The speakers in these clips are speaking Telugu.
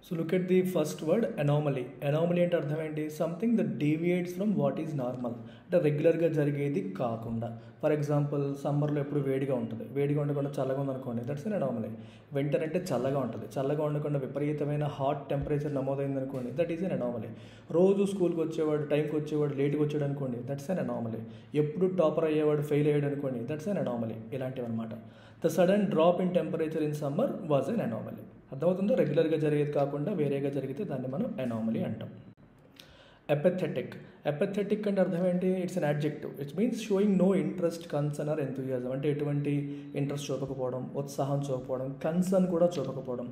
So look at the first word, anomaly. Anomaly అంటే అర్థం ఏంటి? Something that deviates from what is normal, అంటే రెగ్యులర్గా జరిగేది కాకుండా. ఫర్ ఎగ్జాంపుల్ సమ్మర్లో ఎప్పుడు వేడిగా ఉంటుంది, వేడిగా ఉండకుండా చల్లగా ఉందనుకోండి, దట్స్ అన్ అనామలీ. వింటర్ అంటే చల్లగా ఉంటుంది, చల్లగా ఉండకుండా విపరీతమైన హాట్ టెంపరేచర్ నమోదైంది అనుకోండి, దట్ ఈజ్ అన్ అనామలీ. రోజు స్కూల్కి వచ్చేవాడు టైంకి వచ్చేవాడు లేట్గా వచ్చాడు అనుకోండి, దట్స్ అన్ అనామలీ. ఎప్పుడు టాపర్ అయ్యేవాడు ఫెయిల్ అయ్యాడు అనుకోండి, దట్స్ అన్ అనామలీ. ఇలాంటివి అనమాట. The sudden drop in temperature in summer was an anomaly. అర్థమవుతుందో? రెగ్యులర్గా జరిగేది కాకుండా వేరేగా జరిగితే దాన్ని మనం అనామలీ అంటాం. ఎపథెటిక్. ఎపథెటిక్ అంటే అర్థం ఏంటి? It's an adjective. It's means showing no interest, concern or enthusiasm. అంటే ఎటువంటి ఇంట్రెస్ట్ చూపకపోవడం, ఉత్సాహం చూపకపోవడం, కన్సర్న్ కూడా చూపకపోవడం.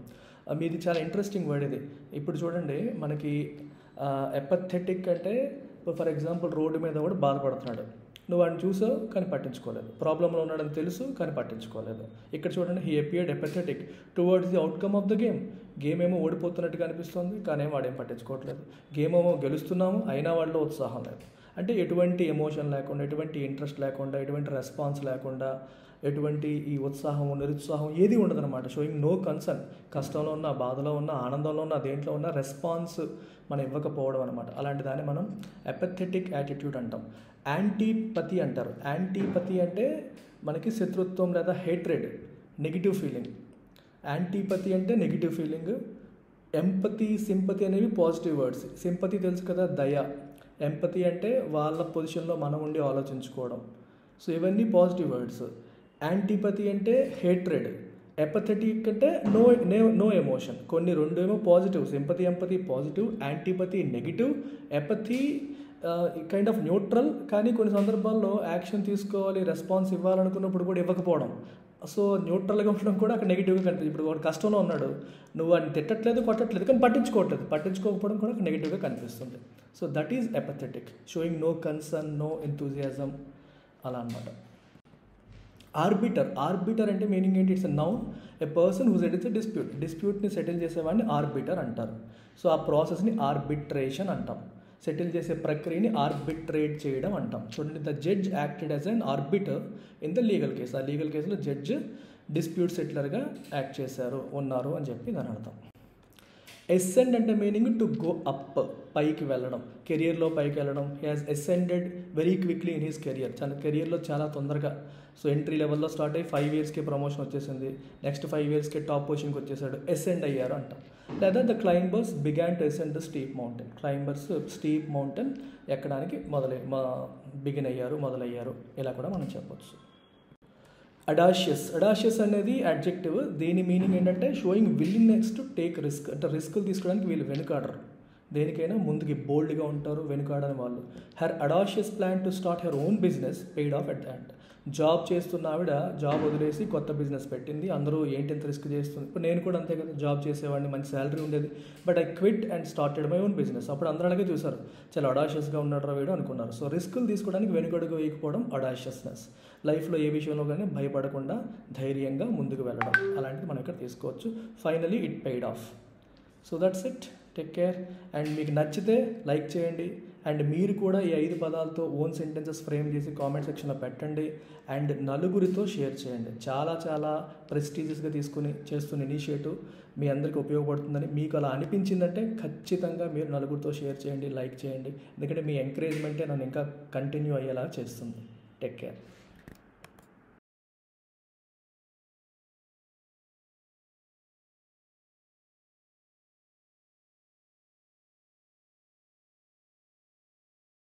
మీది చాలా ఇంట్రెస్టింగ్ వర్డ్ ఇది. ఇప్పుడు చూడండి, మనకి ఎపథెటిక్ అంటే ఫర్ ఎగ్జాంపుల్ రోడ్డు మీద కూడా బాధపడుతున్నాడు, నువ్వు వాడిని చూసావు కానీ పట్టించుకోలేదు, ప్రాబ్లంలో ఉన్నాడని తెలుసు కానీ పట్టించుకోలేదు. ఇక్కడ చూడండి, he appeared apathetic towards the outcome of the game. Game ఏమో ఓడిపోతున్నట్టుగా అనిపిస్తుంది కానీ వాడేం పట్టించుకోవట్లేదు, గేమ్ ఏమో గెలుస్తున్నాము అయినా వాళ్ళలో ఉత్సాహం లేదు. అంటే ఎటువంటి ఎమోషన్ లేకుండా, ఎటువంటి ఇంట్రెస్ట్ లేకుండా, ఎటువంటి రెస్పాన్స్ లేకుండా, ఎటువంటి ఈ ఉత్సాహం నిరుత్సాహం ఏది ఉండదన్నమాట. Showing no concern. కష్టంలో ఉన్న, బాధలో ఉన్న, ఆనందంలో ఉన్న, దేంట్లో ఉన్న రెస్పాన్స్ మనం ఇవ్వకపోవడం అనమాట. అలాంటి దాన్ని మనం ఎపథెటిక్ యాటిట్యూడ్ అంటాం. యాంటీపతి అంటారు. యాంటీపతి అంటే మనకి శత్రుత్వం లేదా హేట్రెడ్, నెగిటివ్ ఫీలింగ్. యాంటీపతి అంటే నెగిటివ్ ఫీలింగ్. ఎంపతి, సింపతి అనేవి పాజిటివ్ వర్డ్స్. సింపతి తెలుసు కదా, దయ. ఎంపతి అంటే వాళ్ళ పొజిషన్లో మనం ఉండి ఆలోచించుకోవడం. సో ఇవన్నీ పాజిటివ్ వర్డ్స్. యాంటీపతి అంటే హేట్రెడ్. ఎపథెటిక్ అంటే నో ఎమోషన్. కొన్ని రెండు ఏమో positive, sympathy empathy positive, antipathy negative, apathy kind of neutral. కానీ కొన్ని సందర్భాల్లో యాక్షన్ తీసుకోవాలి, రెస్పాన్స్ ఇవ్వాలనుకున్నప్పుడు కూడా ఇవ్వకపోవడం. సో న్యూట్రల్గా ఉండడం కూడా అక్కడ నెగిటివ్గా కనిపిస్తుంది. ఇప్పుడు వాడు కష్టంలో ఉన్నాడు, నువ్వు వాడిని తిట్టట్లేదు, కొట్టట్లేదు, కానీ పట్టించుకోకపోవడం కూడా అక్కడ నెగిటివ్గా కనిపిస్తుంది. So that is apathetic, showing no concern, no enthusiasm, అలా అనమాట. ఆర్బిటర్. ఆర్బిటర్ అంటే మీనింగ్ ఏంటి? It's a noun, a person who settles a dispute. డిస్ప్యూట్ని సెటిల్ చేసేవాడిని ఆర్బిటర్ అంటారు. సో ఆ ప్రాసెస్ని ఆర్బిట్రేషన్ అంటాం. సెటిల్ చేసే ప్రక్రియని ఆర్బిట్రేట్ చేయడం అంటాం. చూడండి, the judge acted as an arbiter in the legal case. ఆ లీగల్ కేసులో జడ్జ్ డిస్ప్యూట్ సెటిలర్గా యాక్ట్ ఉన్నారు అని చెప్పి దాని అర్థం. ఎసెండ్ అంటే మీనింగ్ టు గో అప్, పైకి వెళ్ళడం, కెరియర్లో పైకి వెళ్ళడం. He has ascended very quickly in his career. కెరియర్లో చాలా తొందరగా. సో ఎంట్రీ లెవెల్లో స్టార్ట్ అయ్యి 5 yearsకి ప్రమోషన్ వచ్చేసింది, నెక్స్ట్ 5 yearsకి టాప్ పొజిషన్కి వచ్చేసాడు, ఎసెండ్ అయ్యారు అంటాం. లేదా the climbers began to ascend the steep mountain. Climbers steep mountain ఎక్కడానికి మొదలయ్యారు, ఇలా కూడా మనం చెప్పొచ్చు. అడాషియస్. అడాషియస్ అనేది అడ్జెక్టివ్. దీని మీనింగ్ ఏంటంటే showing willingness to take risk. అంటే రిస్కులు తీసుకోవడానికి వీళ్ళు వెనుకాడరు, దేనికైనా ముందుకి బోల్డ్గా ఉంటారు, వెనుకాడని వాళ్ళు. Her audacious plan to start her own business paid of at the end. Job చేస్తున్న ఆవిడ జాబ్ వదిలేసి కొత్త బిజినెస్ పెట్టింది. అందరూ ఏంటి ఎంత రిస్క్ చేస్తుంది. ఇప్పుడు నేను కూడా అంతే కదా, జాబ్ చేసేవాడిని, మంచి శాలరీ ఉండేది, but I quit and started my own business. అప్పుడు అందరూ అలాగే చూసారు, చాలా అడాషియస్గా ఉన్నాడు రా వీడు అనుకున్నారు. సో రిస్కులు తీసుకోవడానికి వెనుకడుగు వేయకపోవడం అడాషియస్నెస్. లైఫ్లో ఏ విషయంలో కానీ భయపడకుండా ధైర్యంగా ముందుకు వెళ్ళడం, అలాంటిది మనం ఇక్కడ తీసుకోవచ్చు. Finally it paid of. So that's it. Take care. And మీకు నచ్చితే లైక్ చేయండి. అండ్ మీరు కూడా ఈ 5 పదాలతో ఓన్ సెంటెన్సెస్ ఫ్రేమ్ చేసి కామెంట్ సెక్షన్లో పెట్టండి. అండ్ నలుగురితో షేర్ చేయండి. చాలా చాలా ప్రెస్టీజియస్గా చేస్తున్న ఇనిషియేటివ్ మీ అందరికీ ఉపయోగపడుతుందని మీకు అలా అనిపించిందంటే ఖచ్చితంగా మీరు నలుగురితో షేర్ చేయండి, లైక్ చేయండి. ఎందుకంటే మీ ఎంకరేజ్మెంటే నన్ను ఇంకా కంటిన్యూ అయ్యేలా చేస్తుంది. Take care.